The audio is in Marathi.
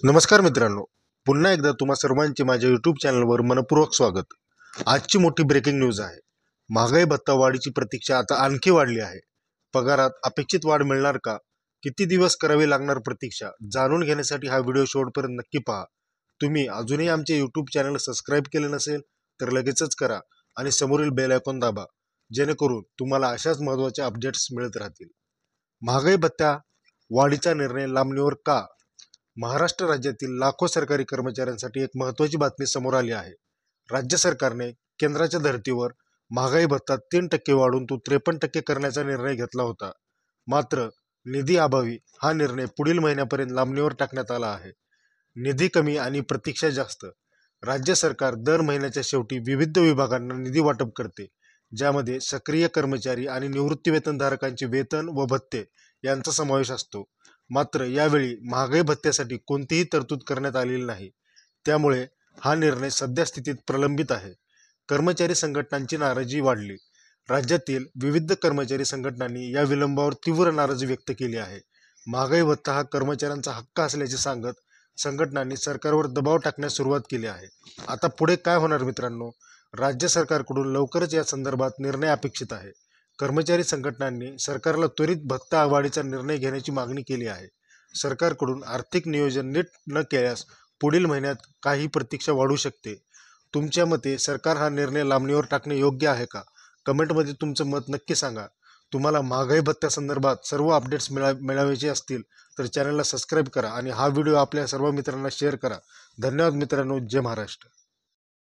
नमस्कार मित्रांनो, पुन्हा एकदा तुम्हा सर्वांचे माझ्या यूट्यूब चॅनलवर मनपूर्वक स्वागत. आजची मोठी ब्रेकिंग न्यूज आहे. महागाई भत्ता वाढीची प्रतीक्षा आता आणखी वाढली आहे. पगारात अपेक्षित वाढ मिळणार का? किती दिवस करावी लागणार प्रतीक्षा? जाणून घेण्यासाठी हा व्हिडिओ शेवटपर्यंत नक्की पहा. तुम्ही अजूनही आमचे यूट्यूब चॅनल सबस्क्राईब केले नसेल तर लगेचच करा आणि समोरील बेल आयकॉन दाबा, जेणेकरून तुम्हाला अशाच महत्त्वाच्या अपडेट्स मिळत राहतील. महागाई भत्ता वाढीचा निर्णय लांबणीवर का? महाराष्ट्र राज्यातील लाखो सरकारी कर्मचाऱ्यांसाठी एक महत्त्वाची बातमी समोर आली आहे. राज्य सरकारने केंद्राच्या धर्तीवर महागाई भत्ता 3% वाढून तो 53% करण्याचा निर्णय घेतला होता. मात्र निधी अभावी हा निर्णय पुढील महिन्यापर्यंत लांबणीवर टाकण्यात आला आहे. निधी कमी आणि प्रतीक्षा जास्त. राज्य सरकार दर महिन्याच्या शेवटी विविध विभागांना निधी वाटप करते, ज्यामध्ये सक्रिय कर्मचारी आणि निवृत्तीवेतनधारकांचे वेतन व भत्ते यांचा समावेश असतो. मात्र यावेळी महागाई भत्त्यासाठी कोणतीही तरतूद करण्यात आलेली नाही. त्यामुळे हा निर्णय सध्या स्थितीत प्रलंबित आहे. कर्मचारी संघटनांची नाराजी वाढली. राज्यातील विविध कर्मचारी संघटनांनी या विलंबावर तीव्र नाराजी व्यक्त केली आहे. महागाई भत्ता हा कर्मचाऱ्यांचा हक्क असल्याचे सांगत संघटनांनी सरकारवर दबाव टाकण्यास सुरुवात केली आहे. आता पुढे काय होणार मित्रांनो? राज्य सरकारकडून लवकरच या संदर्भात निर्णय अपेक्षित आहे. कर्मचारी संघटनांनी सरकारला त्वरित भत्ता वाढीचा निर्णय घेण्याची मागणी केली आहे. सरकारकडून आर्थिक नियोजन नीट न केल्यास पुढील महिन्यात काही प्रतीक्षा वाढू शकते. तुमच्या मते सरकार हा निर्णय लांबणीवर टाकणे योग्य आहे का? कमेंटमध्ये तुमचं मत नक्की सांगा. तुम्हाला महागाई भत्त्यासंदर्भात सर्व अपडेट्स मिळवायचे असतील तर चॅनलला सबस्क्राईब करा आणि हा व्हिडिओ आपल्या सर्व मित्रांना शेअर करा. धन्यवाद मित्रांनो. जय महाराष्ट्र.